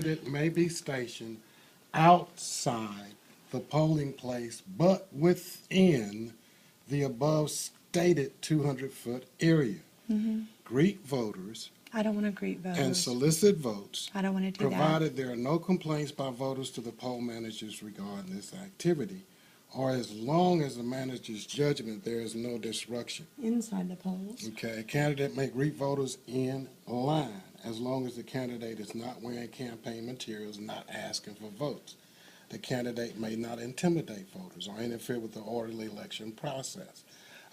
candidate may be stationed outside the polling place, but within the above stated 200-foot area. Greet voters I don't want to greet voters. and solicit votes, I don't want to do that. provided there are no complaints by voters to the poll managers regarding this activity, or as long as the manager's judgment there is no disruption. Inside the polls. Okay, a candidate may greet voters in line as long as the candidate is not wearing campaign materials, not asking for votes. The candidate may not intimidate voters or interfere with the orderly election process.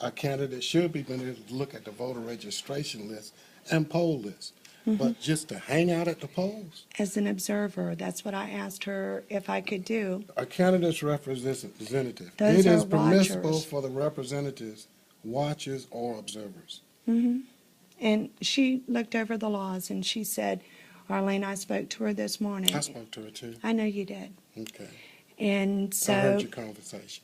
A candidate should be able to look at the voter registration list and poll list, but just to hang out at the polls. As an observer, that's what I asked her if I could do. A candidate's representative. Those It is are permissible watchers. for the representatives, watchers, or observers. And she looked over the laws and she said, Arlene, I spoke to her this morning. I spoke to her too. I know you did. Okay. And I heard so, your conversation.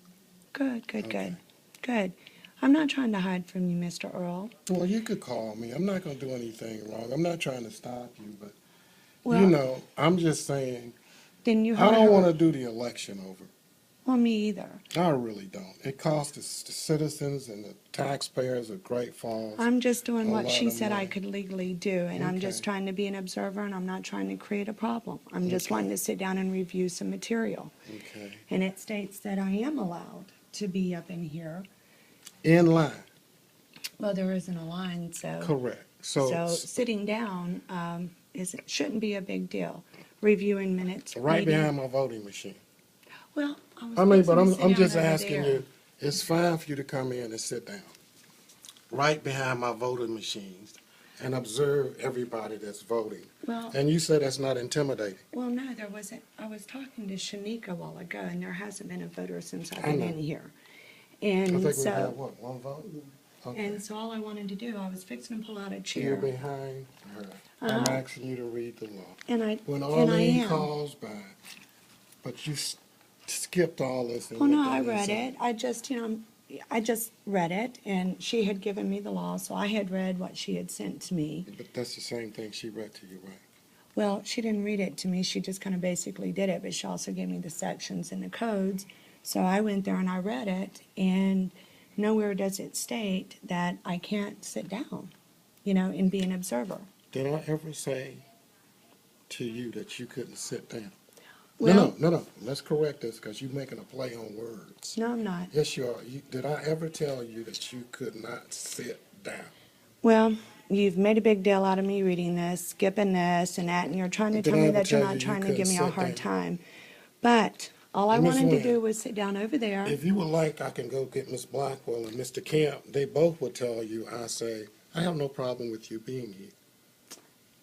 good. Okay. I'm not trying to hide from you, Mr. Earl. Well, you could call me. I'm not going to do anything wrong. I'm not trying to stop you, but, Well, you know, I'm just saying, then you I heard don't her. want to do the election over. Well, me either. I really don't. It costs the citizens and the taxpayers of Great Falls. I'm just doing A what lot she of said I money. could legally do, and I'm just Okay. trying to be an observer, and I'm not trying to create a problem. I'm just Okay. wanting to sit down and review some material. Okay. And it states that I am allowed to be up in here. In line. Well, there isn't a line, so. Correct. So sitting down shouldn't be a big deal. Reviewing minutes. right reading. behind my voting machine. Well, I was I mean, fixing but to sit I'm down just over asking there. you, it's fine for you to come in and sit down right behind my voting machines and observe everybody that's voting. Well, And you said that's not intimidating. well, no, there wasn't. I was talking to Shanika a while ago, and there hasn't been a voter since I've I been know. in here. I And think we so, have, what, one vote? Okay. and so all I wanted to do, I was fixing to pull out a You're chair, behind her. I'm Uh-huh. asking you to read the law. and I When and I Arlene am. calls back, but you skipped all this. and Well, no, went I down read inside. it. I just read it, and she had given me the law, so I had read what she had sent to me. But that's the same thing she read to you, right? Well, she didn't read it to me. She just kind of basically did it, but she also gave me the sections and the codes. So I went there and I read it, and nowhere does it state that I can't sit down, and be an observer. Did I ever say to you that you couldn't sit down? Well, No. Let's correct this because you're making a play on words. no, I'm not. Yes, you are. Did I ever tell you that you could not sit down? Well, you've made a big deal out of me reading this, skipping this and that, and you're trying to Did tell I me ever that you're tell not you trying to couldn't give me a sit hard down? time. But all I Miss wanted to Wynn, do was sit down over there. If you would like, I can go get Miss Blackwell and Mr. Camp. They both will tell you, I have no problem with you being here.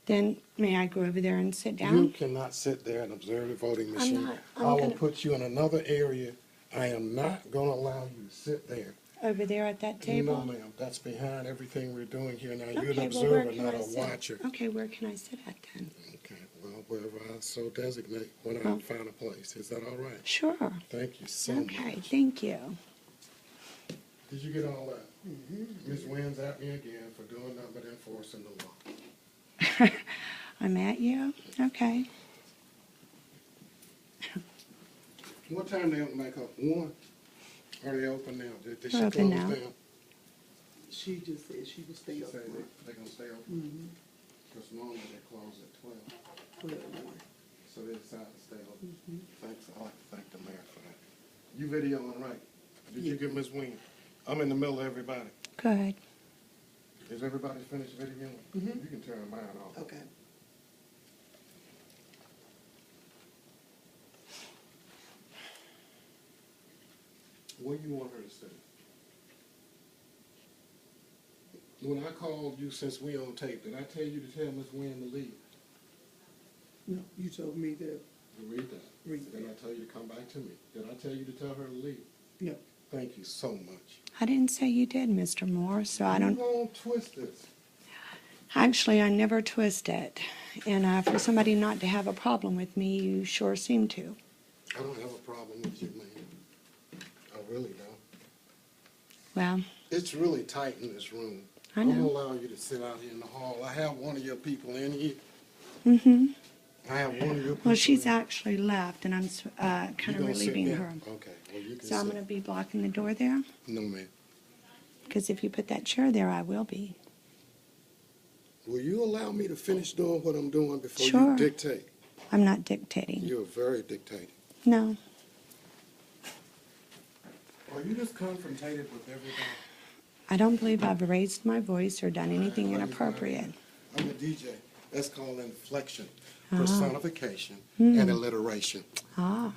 Then may I go over there and sit You down? cannot sit there and observe the voting I'm machine. not. I will gonna put you in another area. I am not going to allow you to sit there. over there at that No, table. ma'am. That's behind everything we're doing here now. You're Okay, an well, where observer, can not I a sit? watcher. Okay, where can I sit at then? Okay, well, wherever I so designate when I Well- find a place. Is that all right? Sure. Thank you so Okay, much. thank you. Did you get all that? Ms. Wynn's at me again for doing nothing but enforcing the law. I'm at you? Okay. What time they open back up? 1? Are they open now? Did she They're close open now. down? She just said she would stay She up said for they're going to stay open? mm-hmm. Because normally they close at 12. 12 more. So they decided to stay open. Mhm. Thanks. I'd like to thank the mayor for that. You videoing right? Did you Yeah. get Ms. Wynn? I'm in the middle of everybody. Good. Is everybody finished videoing? Mhm. You can turn mine off. Okay. What do you want her to say? When I called you, since we on tape, did I tell you to tell Ms. Wynn to leave? No, you told me to To read that. read Did I that. tell you to come back to me? Did I tell you to tell her to leave? Yep. Thank you so much. I didn't say you did, Mr. Moore, so I don't. You don't twist this. Actually, I never twist it. And for somebody not to have a problem with me, you sure seem to. I don't have a problem with you, man. I really don't. Well, It's really tight in this room. I I'm know. gonna allow you to sit out here in the hall. I have one of your people in here. Mm-hmm. I have one of your people. Well, she's actually left, and I'm kind You of gonna sit relieving there? her. Okay, well, you can So I'm sit. going to be blocking the door there, No, ma'am. because if you put that chair there, I will be. Will you allow me to finish doing what I'm doing before Sure. you dictate? I'm not dictating. You're very dictating. No, Are you just confrontated with everybody? I don't believe I've raised my voice or done anything Well, inappropriate. I'm a DJ. That's called inflection, Ah. personification, and Hmm. alliteration. Ah,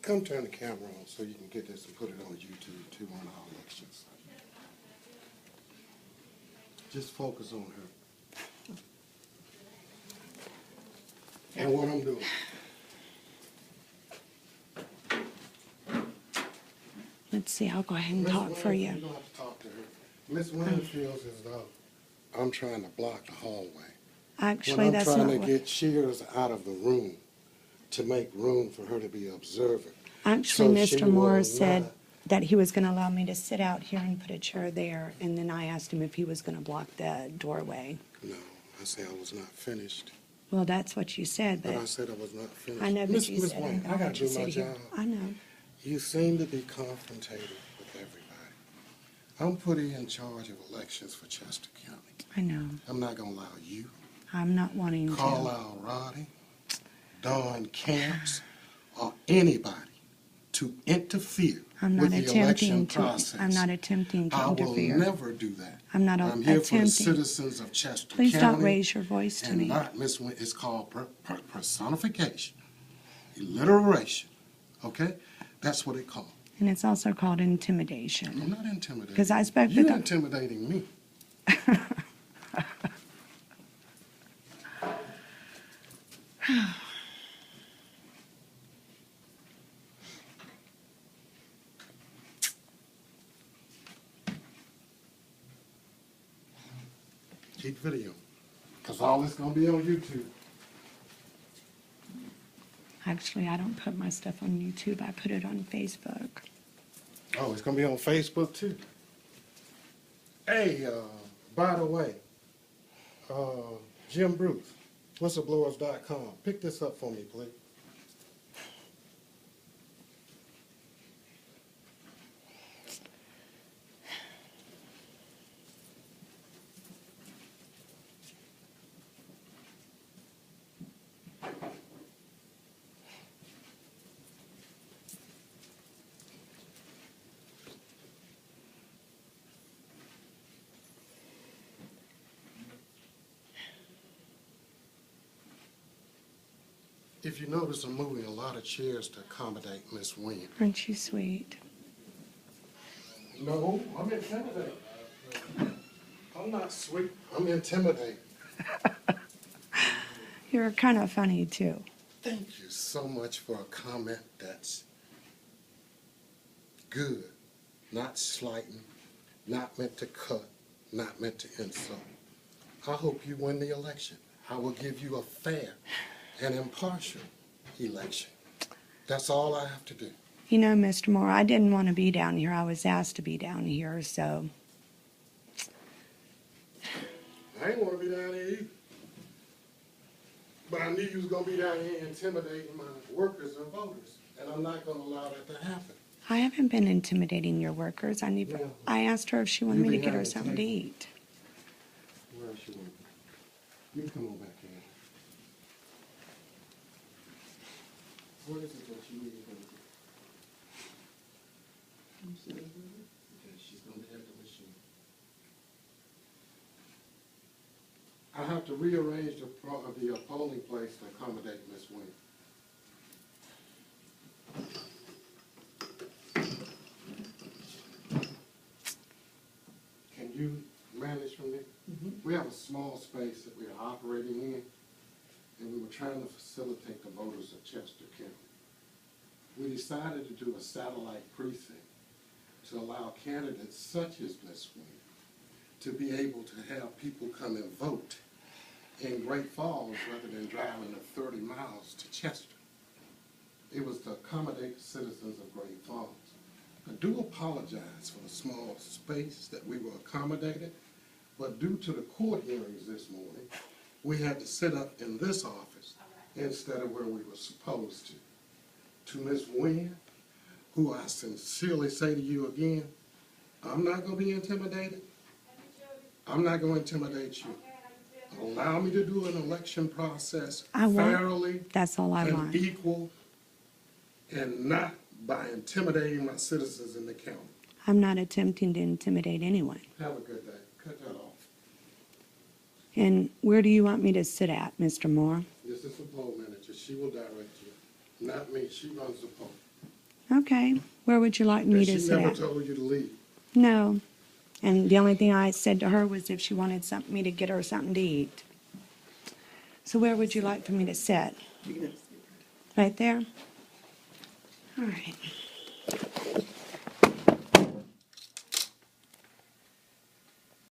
Come turn the camera on so you can get this and put it on YouTube too on our elections. Just focus on her. And what I'm doing. let's see, I'll go ahead and Miss talk for Winfield, you. You don't have to talk to her. Miss Winfield feels as though I'm trying to block the hallway. Actually, When I'm that's trying not to what, get Shears out of the room to make room for her to be observant. actually, So she Mr. Moore will said not- that he was going to allow me to sit out here and put a chair there, and then I asked him if he was going to block the doorway. No, I said I was not finished. Well, that's what you said, But I but said I was not finished. I know, but Miss you said Wayne, I I don't gotta want you do to my sit here. job. I know. You seem to be confrontated with everybody. I'm putting in charge of elections for Chester County. I know. I'm not gonna allow you, I'm not wanting to. Carlisle Roddy, Don Camps, or anybody to interfere I'm with not the election attempting to. process. I'm not attempting to I will interfere. never do that. I'm not I'm here for the attempting. citizens of Chester Please County. don't raise your voice to And me. not, Miss Wynn, it's called personification, alliteration, okay? That's what it called. And it's also called intimidation. I'm not intimidating. 'Cause I spoke You're with the- intimidating me. Keep video, because all this gonna be on YouTube. Actually, I don't put my stuff on YouTube. I put it on Facebook. Oh, it's gonna be on Facebook too. Hey, by the way, Jim Bruce, whistleblowers.com, pick this up for me, please. If you notice, I'm moving a lot of chairs to accommodate Miss Wynn. Aren't you sweet? No, I'm intimidated. I'm not sweet. I'm intimidated. You're kind of funny, too. Thank you so much for a comment that's good, not slighting, not meant to cut, not meant to insult. I hope you win the election. I will give you a fair and impartial election. That's all I have to do. You know, Mr. Moore, I didn't want to be down here. I was asked to be down here, so I ain't want to be down here either. But I knew you was going to be down here intimidating my workers and voters, and I'm not going to allow that to happen. I haven't been intimidating your workers. Yeah. I asked her if she wanted You me to get her behind the something to table. eat. Where is she working? You can come on back here. What is it that you need her to do? Okay, she's going to have the machine. I have to rearrange the polling place to accommodate Miss Wynn. Can you manage from there? We have a small space that we are operating in, and we were trying to facilitate the voters of Chester County. We decided to do a satellite precinct to allow candidates such as Ms. Wynn to be able to have people come and vote in Great Falls rather than driving the 30 miles to Chester. It was to accommodate the citizens of Great Falls. I do apologize for the small space that we were accommodated, but due to the court hearings this morning, we had to sit up in this office instead of where we were supposed to. To Ms. Wynn, who I sincerely say to you again, I'm not gonna be intimidated. I'm not gonna intimidate you. Allow me to do an election process I won't. fairly That's all I and want. equal, and not by intimidating my citizens in the county. I'm not attempting to intimidate anyone. Have a good day. Cut that off. And where do you want me to sit at, Mr. Moore? This is the poll manager. She will direct you, not me. She runs the poll. Okay, where would you like me And to she sit never at? told you to leave. No. And the only thing I said to her was if she wanted something, me to get her something to eat. So where would you like for me to sit? You can have to sit Right there? All right.